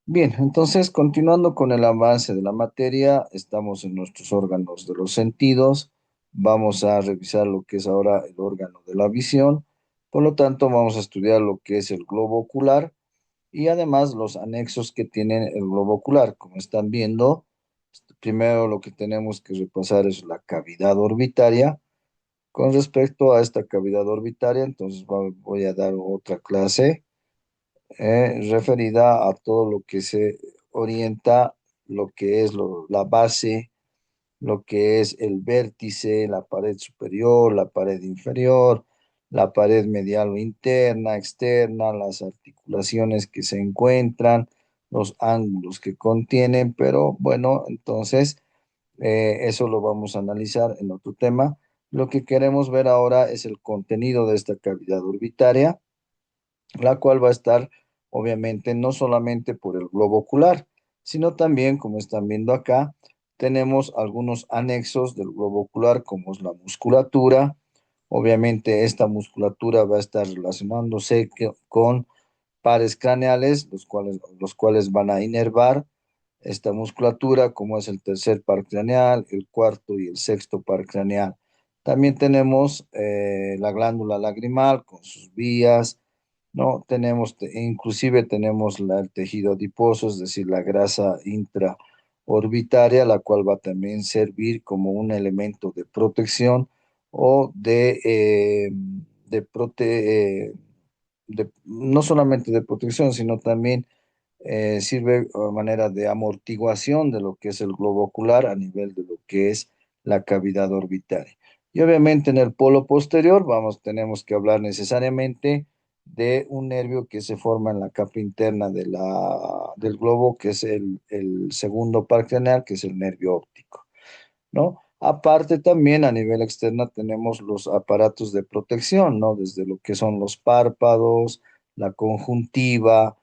Bien, entonces continuando con el avance de la materia, estamos en nuestros órganos de los sentidos. Vamos a revisar lo que es ahora el órgano de la visión. Por lo tanto, vamos a estudiar lo que es el globo ocular y además los anexos que tiene el globo ocular. Como están viendo, primero lo que tenemos que repasar es la cavidad orbitaria. Con respecto a esta cavidad orbitaria, entonces voy a dar otra clase referida a todo lo que se orienta, lo que es la base, lo que es el vértice, la pared superior, la pared inferior, la pared medial o interna, externa, las articulaciones que se encuentran, los ángulos que contienen, pero bueno, entonces eso lo vamos a analizar en otro tema. Lo que queremos ver ahora es el contenido de esta cavidad orbitaria, la cual va a estar obviamente no solamente por el globo ocular, sino también, como están viendo acá, tenemos algunos anexos del globo ocular, como es la musculatura. Obviamente esta musculatura va a estar relacionándose con pares craneales, los cuales van a inervar esta musculatura, como es el tercer par craneal, el cuarto y el sexto par craneal. También tenemos la glándula lagrimal con sus vías, ¿no? Inclusive tenemos el tejido adiposo, es decir, la grasa intraorbitaria, la cual va a también servir como un elemento de protección o no solamente de protección, sino también sirve a manera de amortiguación de lo que es el globo ocular a nivel de lo que es la cavidad orbitaria. Y obviamente en el polo posterior tenemos que hablar necesariamente de un nervio que se forma en la capa interna del globo, que es el segundo par craneal, que es el nervio óptico, ¿no? Aparte también a nivel externo tenemos los aparatos de protección, ¿no? Desde lo que son los párpados, la conjuntiva,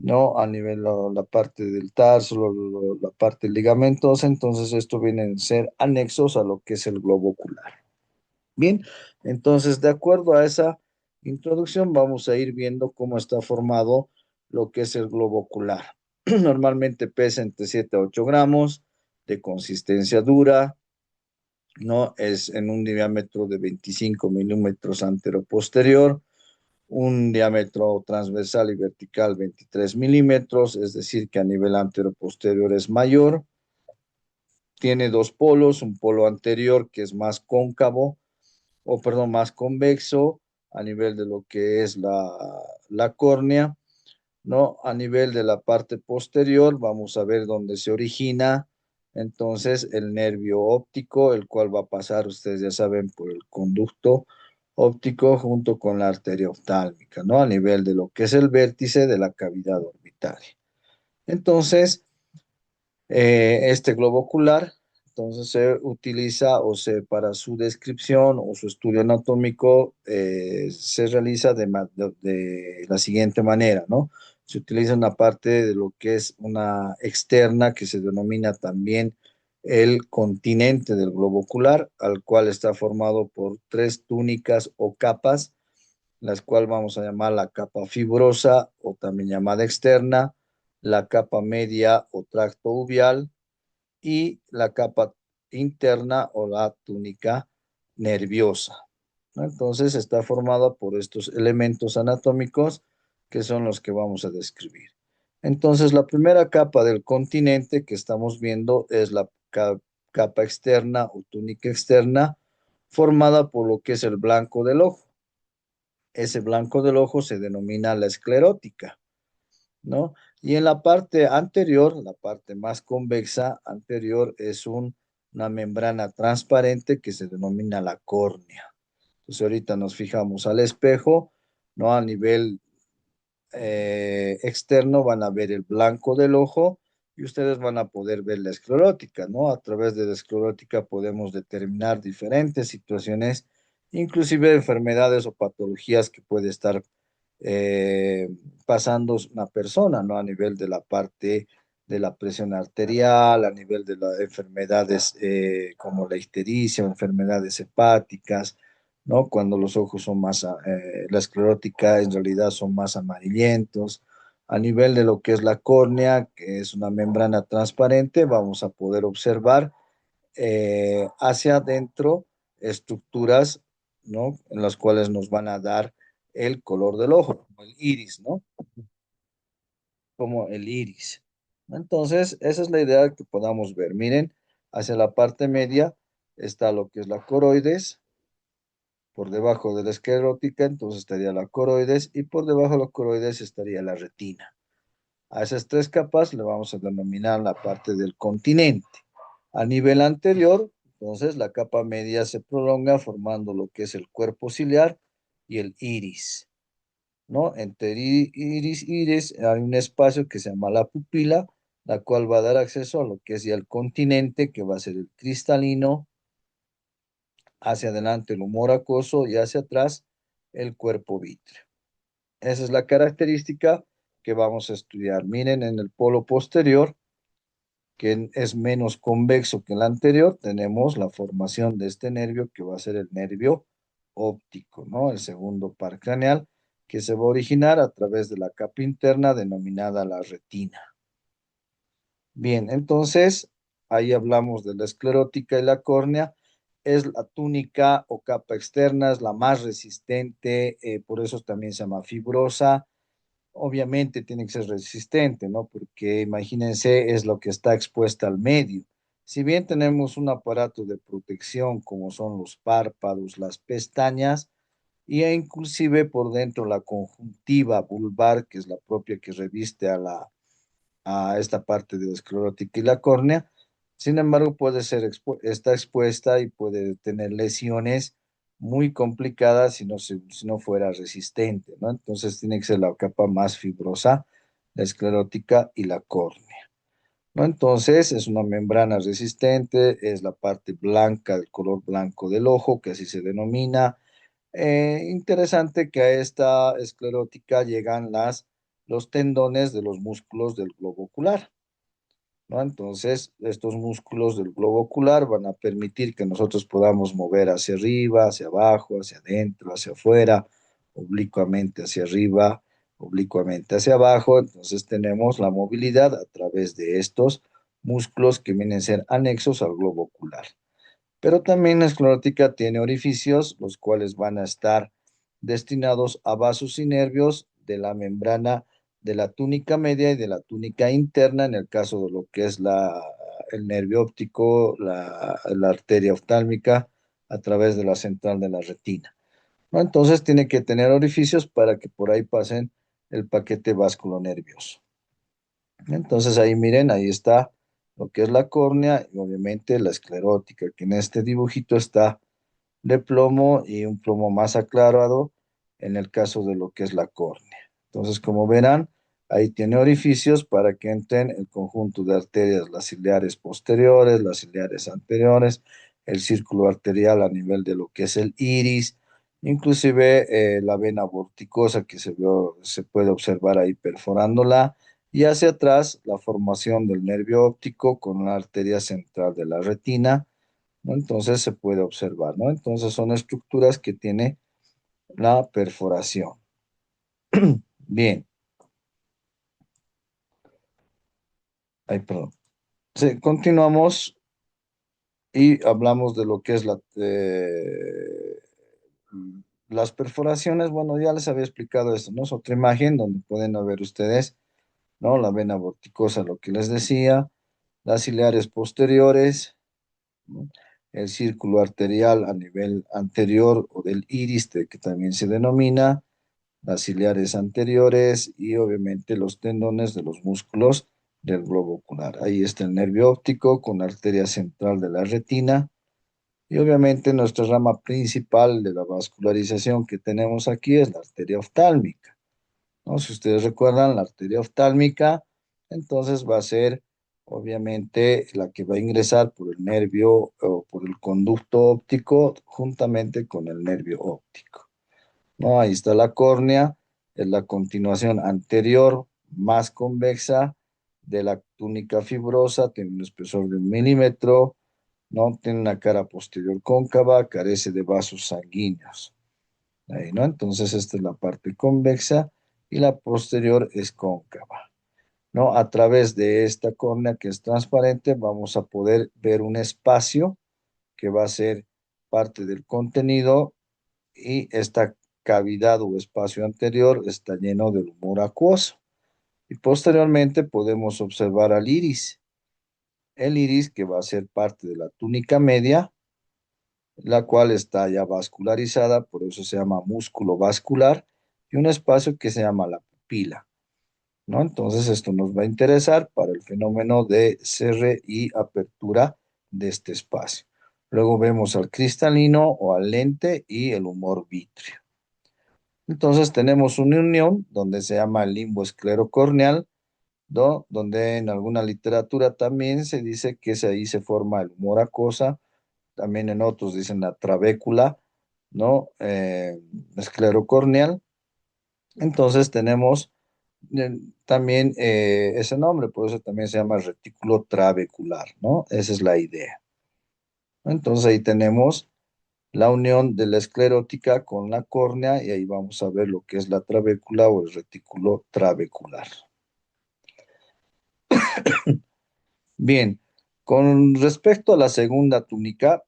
¿no? A nivel la parte del tarso, la parte ligamentosa, entonces esto viene a ser anexos a lo que es el globo ocular. Bien, entonces de acuerdo a esa introducción vamos a ir viendo cómo está formado lo que es el globo ocular. Normalmente pesa entre 7 a 8 gramos, de consistencia dura, ¿no? Es en un diámetro de 25 milímetros antero-posterior, un diámetro transversal y vertical 23 milímetros, es decir, que a nivel antero-posterior es mayor. Tiene dos polos, un polo anterior que es más cóncavo, o perdón, más convexo a nivel de lo que es la córnea, ¿no? A nivel de la parte posterior, vamos a ver dónde se origina entonces el nervio óptico, el cual va a pasar, ustedes ya saben, por el conducto óptico junto con la arteria oftálmica, ¿no? A nivel de lo que es el vértice de la cavidad orbitaria. Entonces, este globo ocular, entonces se utiliza para su descripción o su estudio anatómico, se realiza de la siguiente manera, ¿no? Se utiliza una parte de lo que es una externa que se denomina también el continente del globo ocular, al cual está formado por tres túnicas o capas, las cuales vamos a llamar la capa fibrosa o también llamada externa, la capa media o tracto uvial y la capa interna o la túnica nerviosa, ¿no? Entonces está formada por estos elementos anatómicos que son los que vamos a describir. Entonces la primera capa del continente que estamos viendo es la capa externa o túnica externa, formada por lo que es el blanco del ojo. Ese blanco del ojo se denomina la esclerótica, ¿no? Y en la parte anterior, la parte más convexa anterior, es una membrana transparente que se denomina la córnea. Entonces ahorita nos fijamos al espejo, ¿no? A nivel externo van a ver el blanco del ojo y ustedes van a poder ver la esclerótica, ¿no? A través de la esclerótica podemos determinar diferentes situaciones, inclusive enfermedades o patologías que puede estar eh, pasando una persona, ¿no? A nivel de la parte de la presión arterial, a nivel de las enfermedades como la ictericia o enfermedades hepáticas, ¿no? Cuando los ojos son más, la esclerótica en realidad son más amarillentos, A nivel de lo que es la córnea, que es una membrana transparente, vamos a poder observar hacia adentro estructuras, ¿no? En las cuales nos van a dar el color del ojo, como el iris, ¿no? Como el iris. Entonces, esa es la idea que podamos ver. Miren, hacia la parte media está lo que es la coroides, por debajo de la esclerótica, entonces estaría la coroides, y por debajo de la coroides estaría la retina. A esas tres capas le vamos a denominar la parte del continente. A nivel anterior, entonces la capa media se prolonga formando lo que es el cuerpo ciliar y el iris, ¿no? Entre iris y iris hay un espacio que se llama la pupila, la cual va a dar acceso a lo que es ya el continente, que va a ser el cristalino, hacia adelante el humor acuoso y hacia atrás el cuerpo vítreo. Esa es la característica que vamos a estudiar. Miren, en el polo posterior, que es menos convexo que el anterior, tenemos la formación de este nervio que va a ser el nervio óptico, ¿no? El segundo par craneal, que se va a originar a través de la capa interna denominada la retina. Bien, entonces ahí hablamos de la esclerótica y la córnea. Es la túnica o capa externa, es la más resistente, por eso también se llama fibrosa. Obviamente tiene que ser resistente, ¿no? Porque imagínense, es lo que está expuesta al medio. Si bien tenemos un aparato de protección como son los párpados, las pestañas, e inclusive por dentro la conjuntiva vulvar, que es la propia que reviste a esta parte de la esclerótica y la córnea. Sin embargo, puede ser está expuesta y puede tener lesiones muy complicadas si no fuera resistente, ¿no? Entonces tiene que ser la capa más fibrosa, la esclerótica y la córnea, ¿no? Entonces es una membrana resistente, es la parte blanca, el color blanco del ojo, que así se denomina. Interesante que a esta esclerótica llegan los tendones de los músculos del globo ocular, ¿no? Entonces, estos músculos del globo ocular van a permitir que nosotros podamos mover hacia arriba, hacia abajo, hacia adentro, hacia afuera, oblicuamente hacia arriba, oblicuamente hacia abajo. Entonces, tenemos la movilidad a través de estos músculos que vienen a ser anexos al globo ocular. Pero también la esclerótica tiene orificios, los cuales van a estar destinados a vasos y nervios de la membrana de la túnica media y de la túnica interna, en el caso de lo que es el nervio óptico, la arteria oftálmica, a través de la central de la retina, ¿no? Entonces tiene que tener orificios para que por ahí pasen el paquete vasculonervioso. Entonces ahí miren, ahí está lo que es la córnea y obviamente la esclerótica, que en este dibujito está de plomo y un plomo más aclarado en el caso de lo que es la córnea. Entonces, como verán, ahí tiene orificios para que entren el conjunto de arterias, las ciliares posteriores, las ciliares anteriores, el círculo arterial a nivel de lo que es el iris, inclusive la vena vorticosa que se puede observar ahí perforándola, y hacia atrás la formación del nervio óptico con la arteria central de la retina, ¿no? Entonces se puede observar, ¿no? Entonces son estructuras que tiene la perforación. Bien, ay, perdón. Sí, continuamos y hablamos de lo que es las perforaciones. Bueno, ya les había explicado esto, ¿no? Es otra imagen donde pueden ver ustedes, ¿no? La vena vorticosa, lo que les decía, las ciliares posteriores, ¿no? El círculo arterial a nivel anterior o del iris, que también se denomina, las ciliares anteriores y obviamente los tendones de los músculos del globo ocular. Ahí está el nervio óptico con la arteria central de la retina y obviamente nuestra rama principal de la vascularización que tenemos aquí es la arteria oftálmica, ¿no? Si ustedes recuerdan, la arteria oftálmica entonces va a ser obviamente la que va a ingresar por el nervio o por el conducto óptico juntamente con el nervio óptico, ¿no? Ahí está la córnea, es la continuación anterior más convexa de la túnica fibrosa, tiene un espesor de 1 milímetro, ¿no? Tiene una cara posterior cóncava, carece de vasos sanguíneos. Ahí, ¿no? Entonces esta es la parte convexa y la posterior es cóncava, ¿no? A través de esta córnea que es transparente vamos a poder ver un espacio que va a ser parte del contenido y esta cavidad o espacio anterior está lleno del humor acuoso. Y posteriormente podemos observar al iris. El iris que va a ser parte de la túnica media, la cual está ya vascularizada, por eso se llama músculo vascular, y un espacio que se llama la pupila, ¿no? Entonces esto nos va a interesar para el fenómeno de cierre y apertura de este espacio. Luego vemos al cristalino o al lente y el humor vítreo. Entonces tenemos una unión donde se llama el limbo esclerocorneal, ¿no? Donde en alguna literatura también se dice que ahí se forma el humor acuosa, también en otros dicen la trabécula, ¿no? Esclerocorneal. Entonces tenemos también ese nombre, por eso también se llama retículo trabecular, ¿no? Esa es la idea. Entonces ahí tenemos la unión de la esclerótica con la córnea y ahí vamos a ver lo que es la trabécula o el retículo trabecular. Bien, con respecto a la segunda túnica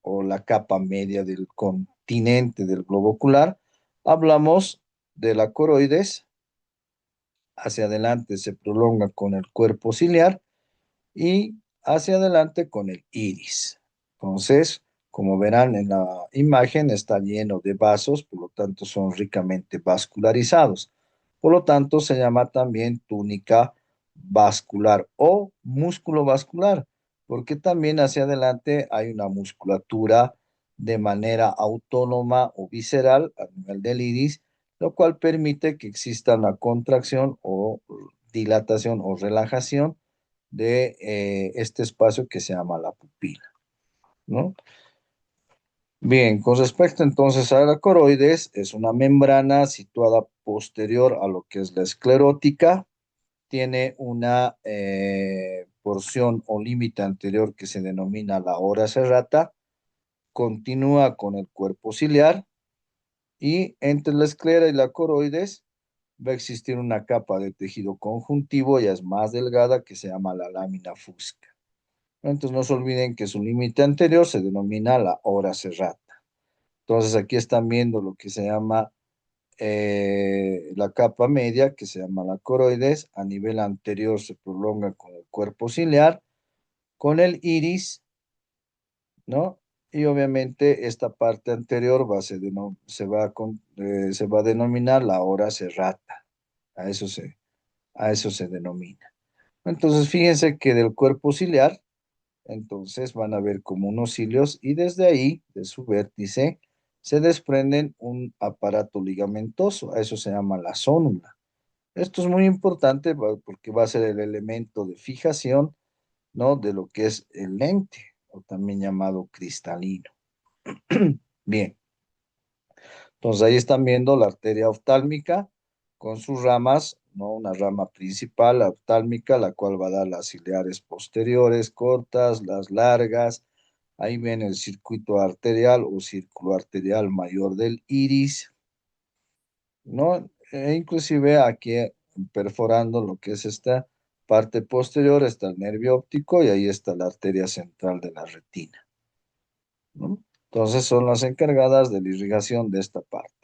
o la capa media del continente del globo ocular, hablamos de la coroides, hacia adelante se prolonga con el cuerpo ciliar y hacia adelante con el iris. Entonces, como verán en la imagen, está lleno de vasos, por lo tanto son ricamente vascularizados. Por lo tanto, se llama también túnica vascular o músculo vascular, porque también hacia adelante hay una musculatura de manera autónoma o visceral a nivel del iris, lo cual permite que exista una contracción o dilatación o relajación de este espacio que se llama la pupila, ¿no? Bien, con respecto entonces a la coroides, es una membrana situada posterior a lo que es la esclerótica, tiene una porción o límite anterior que se denomina la ora serrata, continúa con el cuerpo ciliar y entre la esclera y la coroides va a existir una capa de tejido conjuntivo, ya es más delgada, que se llama la lámina fusca. Entonces no se olviden que su límite anterior se denomina la hora serrata. Entonces aquí están viendo lo que se llama la capa media, que se llama la coroides. A nivel anterior se prolonga con el cuerpo ciliar, con el iris, ¿no? Y obviamente esta parte anterior se va a denominar la hora serrata. A eso a eso se denomina. Entonces fíjense que del cuerpo ciliar entonces van a ver como unos cilios y desde ahí, de su vértice, se desprenden un aparato ligamentoso. A eso se llama la zónula. Esto es muy importante porque va a ser el elemento de fijación, ¿no? De lo que es el lente, o también llamado cristalino. Bien, entonces ahí están viendo la arteria oftálmica con sus ramas, ¿no? Una rama principal, la oftálmica, la cual va a dar las ciliares posteriores cortas, las largas. Ahí viene el circuito arterial o círculo arterial mayor del iris, ¿no? E inclusive aquí perforando lo que es esta parte posterior está el nervio óptico y ahí está la arteria central de la retina, ¿no? Entonces son las encargadas de la irrigación de esta parte.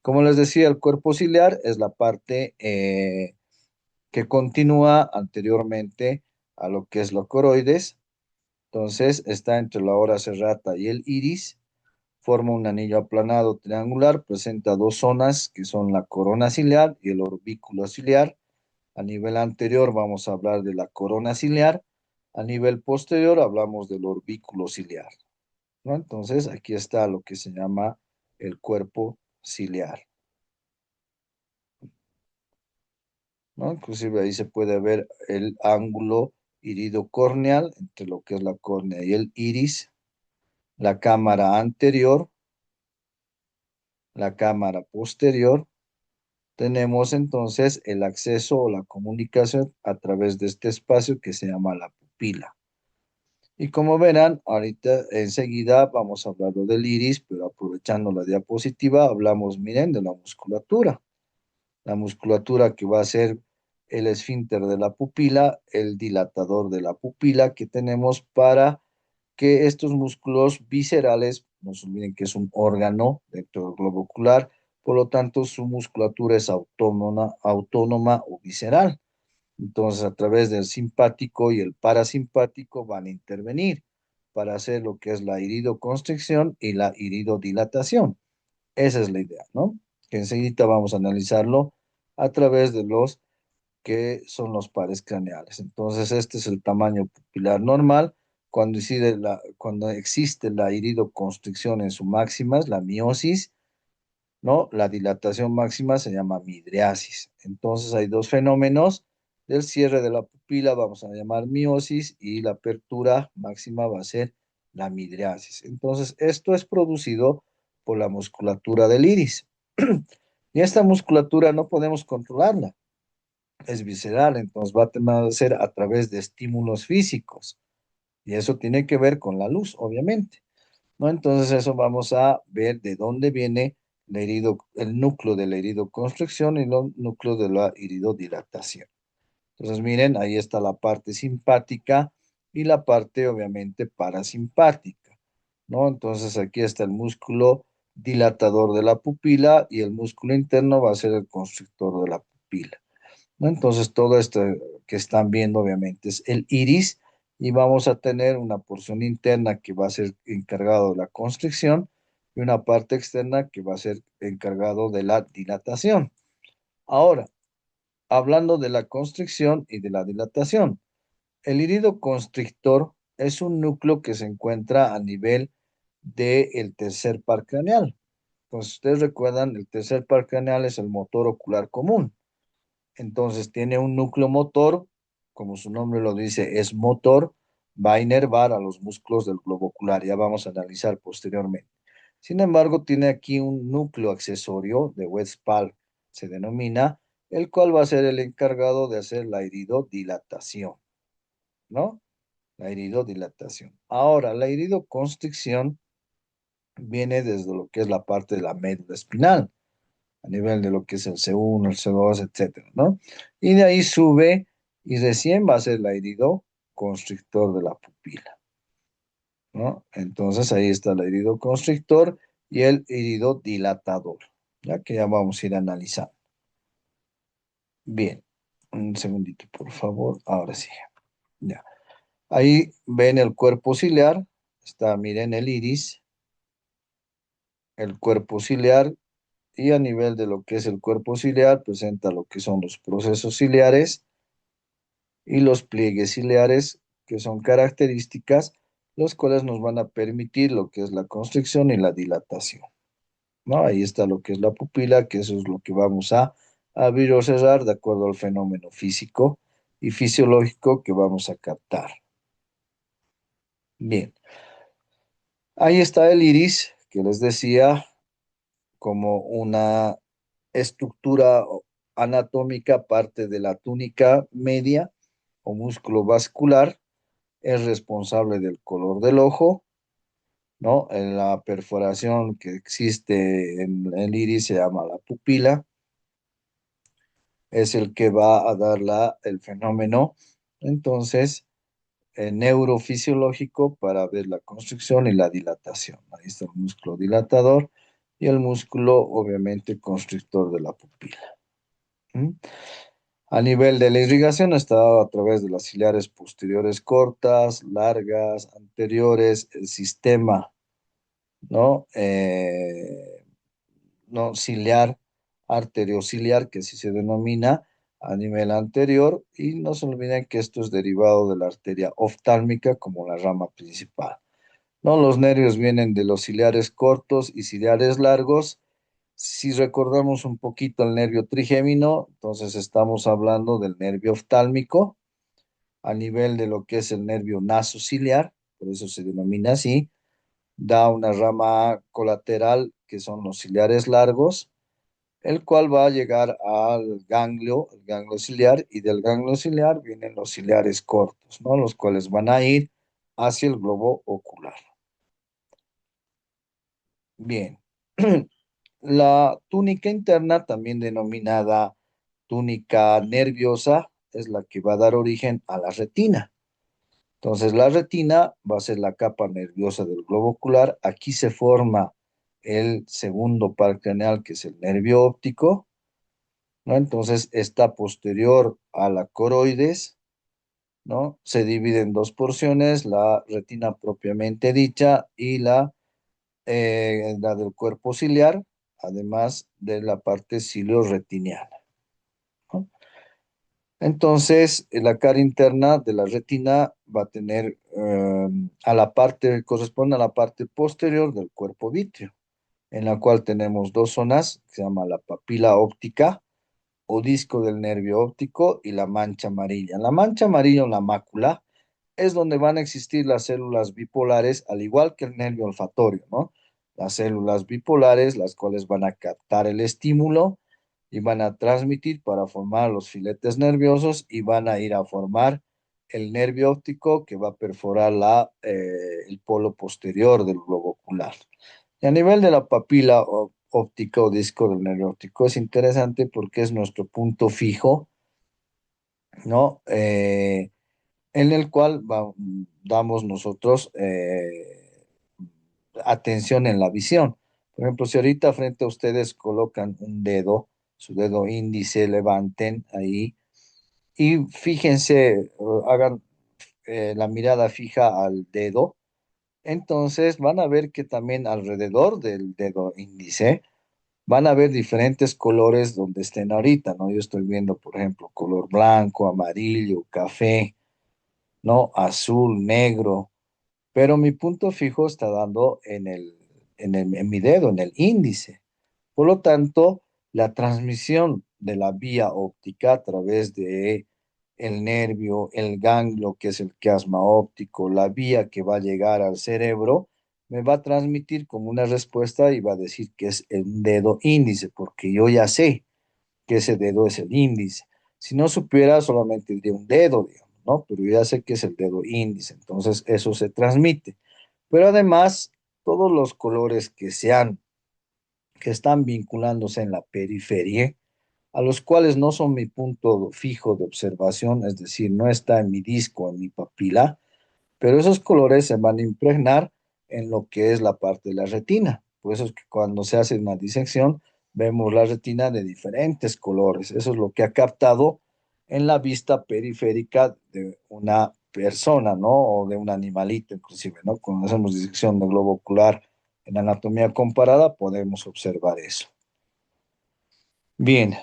Como les decía, el cuerpo ciliar es la parte que continúa anteriormente a lo que es la coroides. Entonces está entre la hora serrata y el iris. Forma un anillo aplanado triangular, presenta dos zonas que son la corona ciliar y el orbículo ciliar. A nivel anterior vamos a hablar de la corona ciliar, a nivel posterior hablamos del orbículo ciliar, ¿no? Entonces aquí está lo que se llama el cuerpo ciliar, ¿no? Inclusive ahí se puede ver el ángulo iridocorneal entre lo que es la córnea y el iris, la cámara anterior, la cámara posterior. Tenemos entonces el acceso o la comunicación a través de este espacio que se llama la pupila. Y como verán, ahorita enseguida vamos a hablar del iris, pero aprovechando la diapositiva, hablamos, miren, de la musculatura. la musculatura que va a ser el esfínter de la pupila, el dilatador de la pupila que tenemos para que estos músculos viscerales, no se olviden que es un órgano dentro del globo ocular, por lo tanto su musculatura es autónoma o visceral. Entonces, a través del simpático y el parasimpático van a intervenir para hacer lo que es la iridoconstricción y la iridodilatación. Esa es la idea, ¿no? Que enseguida vamos a analizarlo a través de los que son los pares craneales. Entonces, este es el tamaño pupilar normal. Cuando existe la iridoconstricción en su máxima, la miosis, ¿no? La dilatación máxima se llama midriasis. Entonces hay dos fenómenos del cierre de la pupila, vamos a llamar miosis, y la apertura máxima va a ser la midriasis. Entonces esto es producido por la musculatura del iris. Y esta musculatura no podemos controlarla, es visceral, entonces va a tener que ser a través de estímulos físicos. Y eso tiene que ver con la luz, obviamente. ¿No? Entonces eso vamos a ver de dónde viene el núcleo de la iridoconstricción y el núcleo de la iridodilatación. Entonces miren, ahí está la parte simpática y la parte obviamente parasimpática, ¿no? Entonces aquí está el músculo dilatador de la pupila y el músculo interno va a ser el constrictor de la pupila, ¿no? Entonces, todo esto que están viendo, obviamente, es el iris y vamos a tener una porción interna que va a ser encargado de la constricción y una parte externa que va a ser encargado de la dilatación. Ahora, hablando de la constricción y de la dilatación, el irido constrictor es un núcleo que se encuentra a nivel del tercer par craneal. Entonces, ustedes recuerdan, el tercer par craneal es el motor ocular común. Entonces tiene un núcleo motor, como su nombre lo dice, es motor, va a inervar a los músculos del globo ocular, ya vamos a analizar posteriormente. Sin embargo, tiene aquí un núcleo accesorio de Westphal, se denomina, el cual va a ser el encargado de hacer la iridodilatación, ¿no? La iridodilatación. Ahora, la iridoconstricción viene desde lo que es la parte de la médula espinal a nivel de lo que es el C1, el C2, etcétera, ¿no? Y de ahí sube y recién va a ser la herido constrictor de la pupila, ¿no? Entonces ahí está el herido constrictor y el herido dilatador, ya que ya vamos a ir analizando. Bien, un segundito, por favor. Ahora sí, ya. Ahí ven el cuerpo ciliar, está, miren el iris, el cuerpo ciliar, y a nivel de lo que es el cuerpo ciliar, presenta lo que son los procesos ciliares y los pliegues ciliares, que son características, los cuales nos van a permitir lo que es la constricción y la dilatación, ¿no? Ahí está lo que es la pupila, que eso es lo que vamos a abrir o cerrar de acuerdo al fenómeno físico y fisiológico que vamos a captar. Bien, ahí está el iris, que les decía, como una estructura anatómica, parte de la túnica media o músculo vascular, es responsable del color del ojo, ¿no? En la perforación que existe en el iris se llama la pupila, es el que va a dar el fenómeno, entonces, neurofisiológico para ver la constricción y la dilatación. Ahí está el músculo dilatador y el músculo, obviamente, constrictor de la pupila. ¿Mm? A nivel de la irrigación está a través de las ciliares posteriores cortas, largas, anteriores, el sistema, ¿no? No ciliar, arteriociliar, que así se denomina a nivel anterior, y no se olviden que esto es derivado de la arteria oftálmica como la rama principal. ¿No? Los nervios vienen de los ciliares cortos y ciliares largos. Si recordamos un poquito el nervio trigémino, entonces estamos hablando del nervio oftálmico a nivel de lo que es el nervio nasociliar, por eso se denomina así, da una rama colateral que son los ciliares largos, el cual va a llegar el ganglio ciliar, y del ganglio ciliar vienen los ciliares cortos, ¿no? Los cuales van a ir hacia el globo ocular. Bien. La túnica interna, también denominada túnica nerviosa es la que va a dar origen a la retina. Entonces, la retina va a ser la capa nerviosa del globo ocular. Aquí se forma el segundo par craneal, que es el nervio óptico, ¿no? Entonces, está posterior a la coroides, ¿no? Se divide en dos porciones, la retina propiamente dicha y la del cuerpo ciliar, además de la parte ciliorretiniana, ¿no? Entonces, la cara interna de la retina va a tener corresponde a la parte posterior del cuerpo vítreo, en la cual tenemos dos zonas, que se llama la papila óptica o disco del nervio óptico y la mancha amarilla. La mancha amarilla o la mácula es donde van a existir las células bipolares, al igual que el nervio olfatorio, ¿no? Las células bipolares, las cuales van a captar el estímulo y van a transmitir para formar los filetes nerviosos y van a ir a formar el nervio óptico que va a perforar el polo posterior del globo ocular. Y a nivel de la papila óptica o disco del nervio óptico es interesante porque es nuestro punto fijo, ¿no? En el cual damos nosotros atención en la visión. Por ejemplo, si ahorita frente a ustedes colocan un dedo, su dedo índice, levanten ahí y fíjense, hagan la mirada fija al dedo, entonces van a ver que también alrededor del dedo índice van a ver diferentes colores donde estén ahorita, ¿no? Yo estoy viendo, por ejemplo, color blanco, amarillo, café, ¿no? Azul, negro, pero mi punto fijo está dando en mi dedo, en el índice. Por lo tanto, la transmisión de la vía óptica a través de el nervio, el ganglio, que es el quiasma óptico, la vía que va a llegar al cerebro, me va a transmitir como una respuesta y va a decir que es el dedo índice, porque yo ya sé que ese dedo es el índice. Si no supiera, solamente diría un dedo, digamos, ¿no? Pero ya sé que es el dedo índice, entonces eso se transmite. Pero además, todos los colores que están vinculándose en la periferia, a los cuales no son mi punto fijo de observación, es decir, no está en mi disco, en mi papila, pero esos colores se van a impregnar en lo que es la parte de la retina. Por eso es que cuando se hace una disección, vemos la retina de diferentes colores. Eso es lo que ha captado en la vista periférica de una persona, ¿no? O de un animalito, inclusive, ¿no? Cuando hacemos disección de globo ocular en anatomía comparada, podemos observar eso. Bien,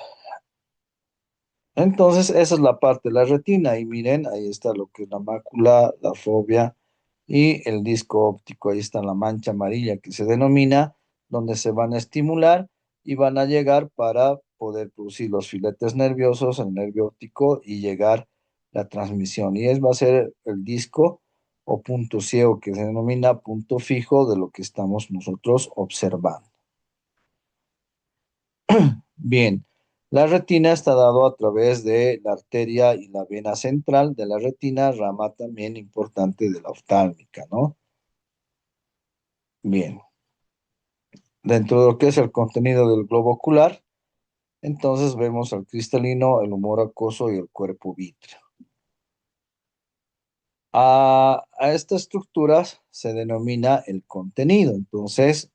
entonces esa es la parte de la retina. Y miren, ahí está lo que es la mácula, la fobia y el disco óptico. Ahí está la mancha amarilla que se denomina, donde se van a estimular y van a llegar para poder producir los filetes nerviosos, el nervio óptico y llegar la transmisión. Y es va a ser el disco o punto ciego que se denomina punto fijo de lo que estamos nosotros observando. Bien, la retina está dado a través de la arteria y la vena central de la retina, rama también importante de la oftálmica, ¿no? Bien, dentro de lo que es el contenido del globo ocular, entonces vemos al cristalino, el humor acuoso y el cuerpo vítreo. A esta estructura se denomina el contenido. Entonces,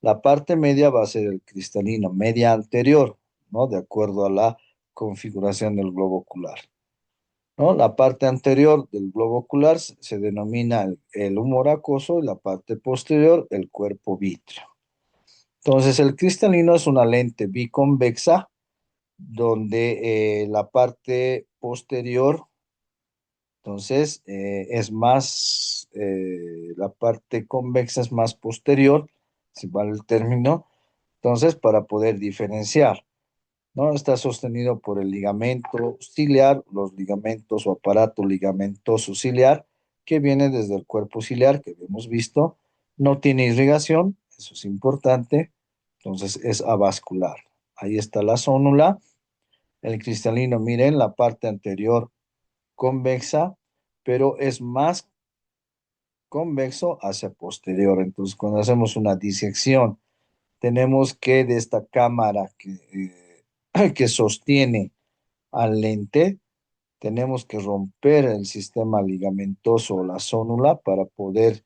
la parte media va a ser el cristalino, media anterior, ¿no? De acuerdo a la configuración del globo ocular, ¿no? La parte anterior del globo ocular se denomina el humor acuoso y la parte posterior el cuerpo vítreo. Entonces, el cristalino es una lente biconvexa donde la parte posterior, entonces, la parte convexa es más posterior, si vale el término, entonces, para poder diferenciar, ¿no? Está sostenido por el ligamento ciliar, los ligamentos o aparato ligamentoso ciliar, que viene desde el cuerpo ciliar, que hemos visto, no tiene irrigación, eso es importante, entonces es avascular. Ahí está la zónula, el cristalino, miren, la parte anterior convexa, pero es más convexo hacia posterior. Entonces, cuando hacemos una disección, tenemos que de esta cámara que sostiene al lente, tenemos que romper el sistema ligamentoso o la zónula para poder,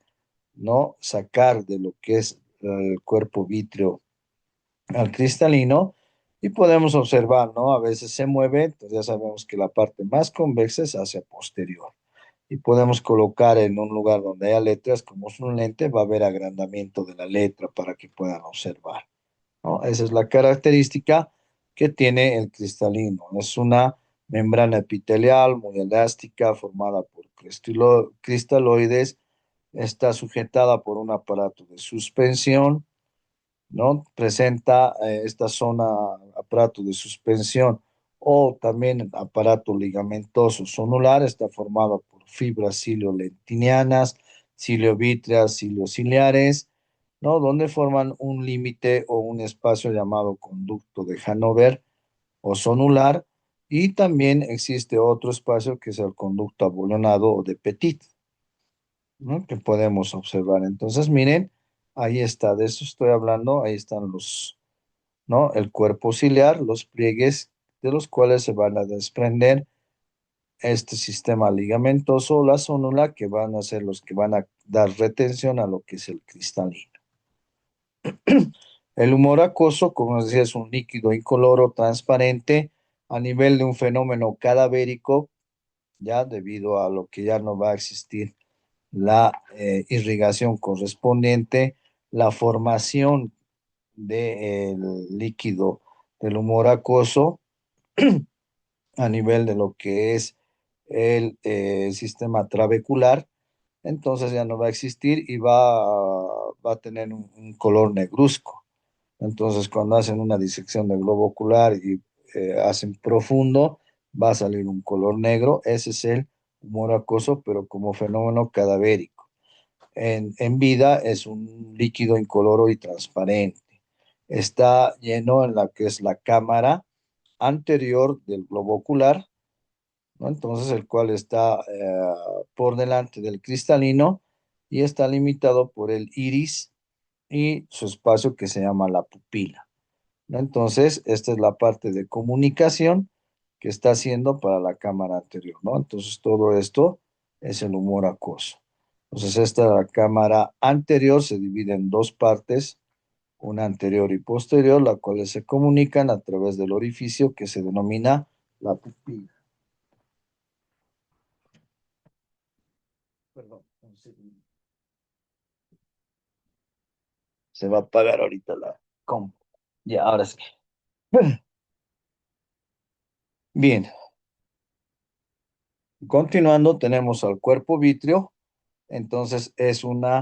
¿no?, sacar de lo que es el cuerpo vítreo al cristalino y podemos observar, ¿no? A veces se mueve, entonces ya sabemos que la parte más convexa es hacia posterior. Y podemos colocar en un lugar donde haya letras, como es un lente, va a haber agrandamiento de la letra para que puedan observar, ¿no? Esa es la característica que tiene el cristalino. Es una membrana epitelial muy elástica formada por cristaloides, está sujetada por un aparato de suspensión, ¿no? Presenta esta zona, aparato de suspensión o también aparato ligamentoso sonular, está formado por fibras ciliolentinianas, ciliovítreas, ciliociliares, ¿no? Donde forman un límite o un espacio llamado conducto de Hanover o sonular, y también existe otro espacio que es el conducto abolonado o de Petit, ¿no?, que podemos observar. Entonces, miren, ahí está, de eso estoy hablando, ahí están los, ¿no?, el cuerpo ciliar, los pliegues de los cuales se van a desprender este sistema ligamentoso o la zónula, que van a ser los que van a dar retención a lo que es el cristalino. El humor acuoso, como les decía, es un líquido incoloro transparente a nivel de un fenómeno cadavérico, ya debido a lo que ya no va a existir la irrigación correspondiente, la formación del líquido del humor acuoso a nivel de lo que es el sistema trabecular, entonces ya no va a existir y va a tener un color negruzco. Entonces, cuando hacen una disección del globo ocular y hacen profundo, va a salir un color negro. Ese es el humor acuoso, pero como fenómeno cadavérico. En vida es un líquido incoloro y transparente. Está lleno en la que es la cámara anterior del globo ocular, ¿no? Entonces, el cual está por delante del cristalino y está limitado por el iris y su espacio que se llama la pupila, ¿no? Entonces, esta es la parte de comunicación que está haciendo para la cámara anterior, ¿no? Entonces, todo esto es el humor acuoso. Entonces, esta cámara anterior se divide en dos partes, una anterior y posterior, las cuales se comunican a través del orificio que se denomina la pupila. Perdón, un segundo. Se va a apagar ahorita la compu. Ya, ahora sí. Bien, continuando, tenemos al cuerpo vítreo. Entonces es un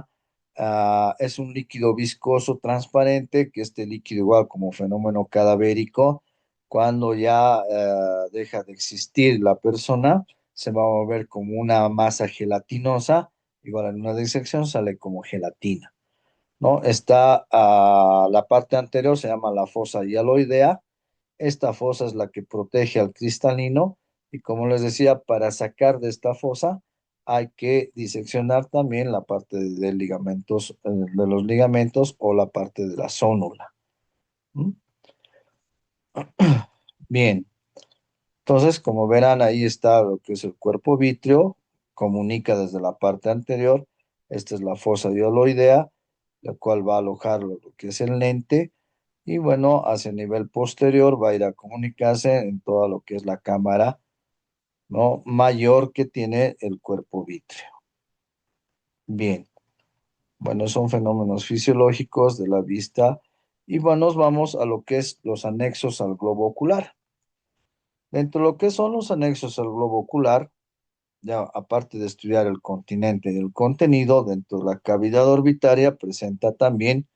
líquido viscoso transparente, que este líquido, igual como fenómeno cadavérico, cuando ya deja de existir la persona, se va a volver como una masa gelatinosa, igual en una disección sale como gelatina, ¿no? Está la parte anterior, se llama la fosa hialoidea. Esta fosa es la que protege al cristalino y, como les decía, para sacar de esta fosa hay que diseccionar también la parte de ligamentos, de los ligamentos o la parte de la zónula. ¿Mm? Bien, entonces, como verán, ahí está lo que es el cuerpo vítreo, comunica desde la parte anterior. Esta es la fosa dioloidea, la cual va a alojar lo que es el lente. Y bueno, hacia el nivel posterior va a ir a comunicarse en todo lo que es la cámara, ¿no?, mayor que tiene el cuerpo vítreo. Bien, bueno, son fenómenos fisiológicos de la vista. Y bueno, nos vamos a lo que es los anexos al globo ocular. Dentro de lo que son los anexos al globo ocular, ya aparte de estudiar el continente y el contenido, dentro de la cavidad orbitaria presenta también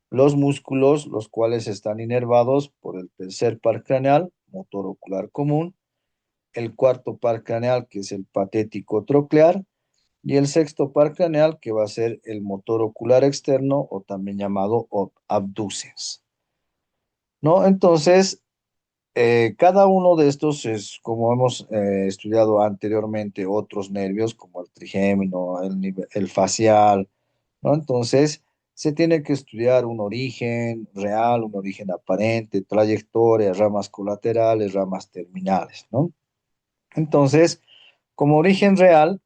los músculos, los cuales están inervados por el tercer par craneal, motor ocular común, el cuarto par craneal, que es el patético troclear, y el sexto par craneal, que va a ser el motor ocular externo o también llamado abducens, ¿no? Entonces, cada uno de estos es, como hemos estudiado anteriormente, otros nervios como el trigémino, el facial, ¿no? Entonces, se tiene que estudiar un origen real, un origen aparente, trayectoria, ramas colaterales, ramas terminales, ¿no? Entonces, como origen real,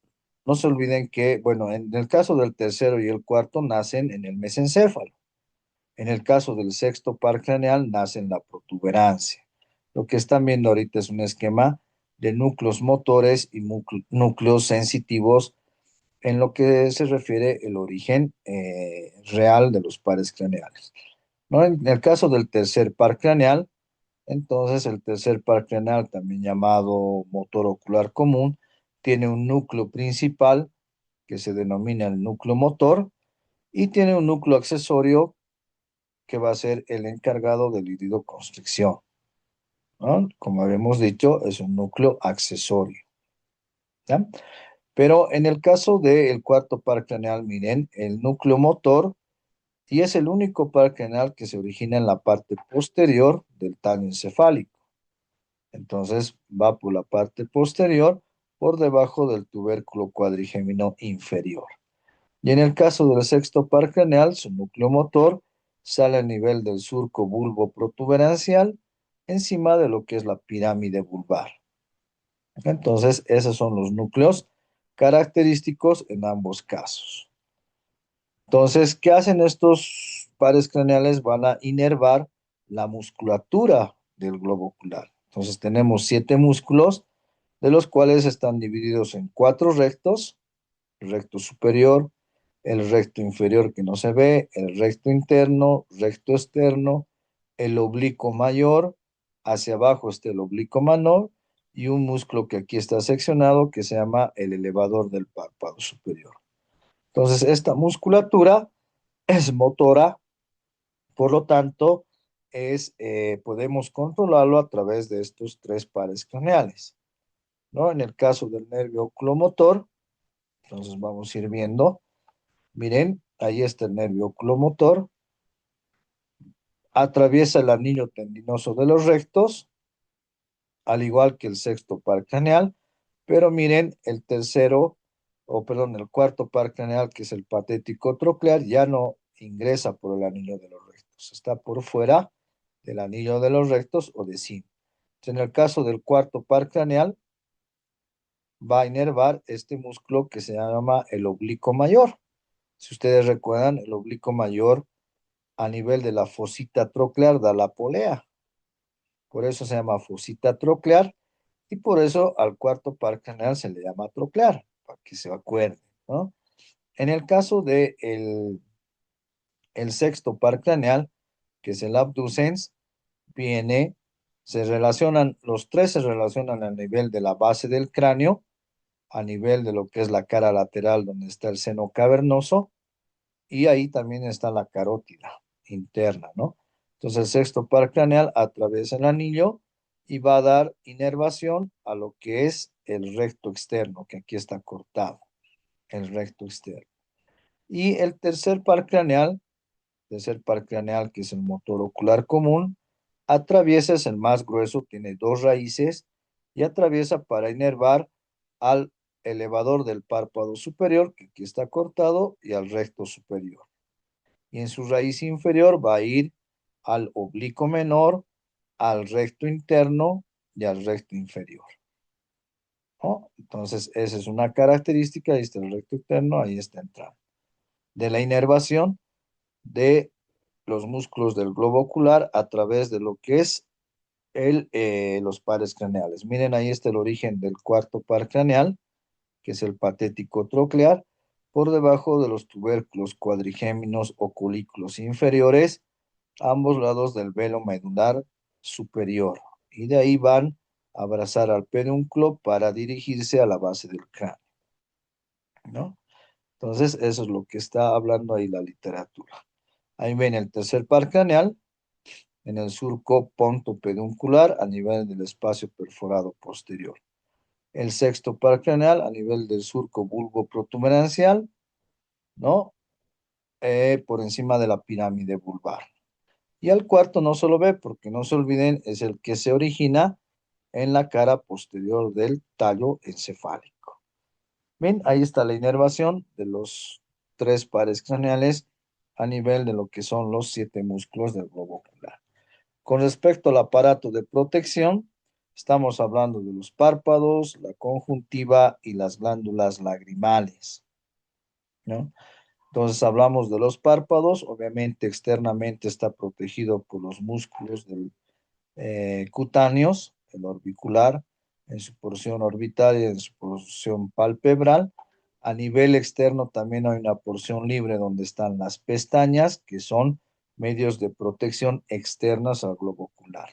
no se olviden que, bueno, en el caso del tercero y el cuarto nacen en el mesencéfalo. En el caso del sexto par craneal nace en la protuberancia. Lo que están viendo ahorita es un esquema de núcleos motores y núcleos sensitivos en lo que se refiere el origen real de los pares craneales. ¿No? En el caso del tercer par craneal, entonces el tercer par craneal, también llamado motor ocular común, tiene un núcleo principal que se denomina el núcleo motor y tiene un núcleo accesorio que va a ser el encargado del iridoconstricción, ¿no? Como habíamos dicho, es un núcleo accesorio, ¿ya? Pero en el caso del cuarto par craneal, miren, el núcleo motor, y es el único par craneal que se origina en la parte posterior del tallo encefálico. Entonces va por la parte posterior, por debajo del tubérculo cuadrigémino inferior. Y en el caso del sexto par craneal, su núcleo motor sale a nivel del surco bulbo protuberancial, encima de lo que es la pirámide vulvar. Entonces, esos son los núcleos característicos en ambos casos. Entonces, ¿qué hacen estos pares craneales? Van a inervar la musculatura del globo ocular. Entonces, tenemos 7 músculos, de los cuales están divididos en 4 rectos: el recto superior, el recto inferior que no se ve, el recto interno, recto externo, el oblicuo mayor, hacia abajo está el oblicuo menor y un músculo que aquí está seccionado que se llama el elevador del párpado superior. Entonces, esta musculatura es motora, por lo tanto, podemos controlarlo a través de estos 3 pares craneales, ¿no? En el caso del nervio oculomotor, entonces vamos a ir viendo. Miren, ahí está el nervio oculomotor, atraviesa el anillo tendinoso de los rectos, al igual que el sexto par craneal, pero miren, el cuarto par craneal, que es el patético troclear, ya no ingresa por el anillo de los rectos, está por fuera del anillo de los rectos o de sí. En el caso del cuarto par craneal, va a inervar este músculo que se llama el oblicuo mayor. Si ustedes recuerdan, el oblicuo mayor a nivel de la fosita troclear da la polea. Por eso se llama fosita troclear y por eso al cuarto par craneal se le llama troclear, para que se acuerden, ¿no? En el caso de el sexto par craneal, que es el abducens, viene, los 3 se relacionan a nivel de la base del cráneo, a nivel de lo que es la cara lateral donde está el seno cavernoso, y ahí también está la carótida interna, ¿no? Entonces el sexto par craneal atraviesa el anillo y va a dar inervación a lo que es el recto externo, que aquí está cortado, el recto externo. Y el tercer par craneal, que es el motor ocular común, atraviesa, es el más grueso, tiene 2 raíces y atraviesa para inervar al elevador del párpado superior, que aquí está cortado, y al recto superior. Y en su raíz inferior va a ir al oblicuo menor, al recto interno y al recto inferior, ¿no? Entonces, esa es una característica, ahí está el recto interno, ahí está entrando. De la inervación de los músculos del globo ocular a través de lo que es los pares craneales. Miren, ahí está el origen del cuarto par craneal, que es el patético troclear, por debajo de los tubérculos cuadrigéminos o colículos inferiores, a ambos lados del velo medular superior. Y de ahí van a abrazar al pedúnculo para dirigirse a la base del cráneo, ¿no? Entonces, eso es lo que está hablando ahí la literatura. Ahí ven el tercer par craneal en el surco pontopeduncular a nivel del espacio perforado posterior. El sexto par craneal a nivel del surco bulbo protuberancial, ¿no? Por encima de la pirámide vulvar. Y al cuarto no se lo ve porque no se olviden, es el que se origina en la cara posterior del tallo encefálico. Bien, ahí está la inervación de los 3 pares craneales a nivel de lo que son los 7 músculos del globo ocular. Con respecto al aparato de protección, estamos hablando de los párpados, la conjuntiva y las glándulas lagrimales, ¿no? Entonces hablamos de los párpados, obviamente externamente está protegido por los músculos cutáneos, el orbicular, en su porción orbital y en su porción palpebral. A nivel externo también hay una porción libre donde están las pestañas, que son medios de protección externas al globo ocular.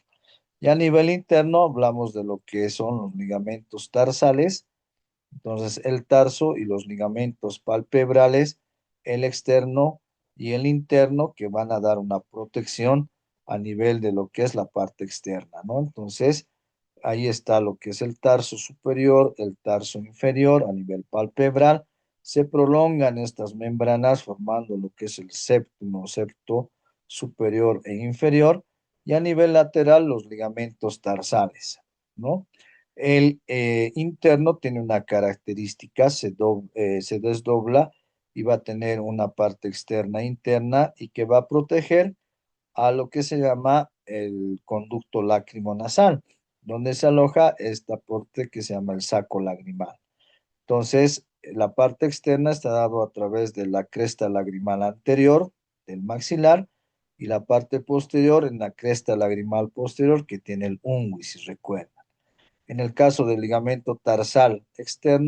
Y a nivel interno hablamos de lo que son los ligamentos tarsales, entonces el tarso y los ligamentos palpebrales, el externo y el interno, que van a dar una protección a nivel de lo que es la parte externa, ¿no? Entonces, ahí está lo que es el tarso superior, el tarso inferior a nivel palpebral. Se prolongan estas membranas formando lo que es el séptimo, septo superior e inferior, y a nivel lateral los ligamentos tarsales, ¿no? El interno tiene una característica, se desdobla y va a tener una parte externa e interna y que va a proteger a lo que se llama el conducto lacrimonasal, donde se aloja esta parte que se llama el saco lagrimal. Entonces, la parte externa está dado a través de la cresta lagrimal anterior del maxilar y la parte posterior en la cresta lagrimal posterior que tiene el unguis, si recuerdan. En el caso del ligamento tarsal externo,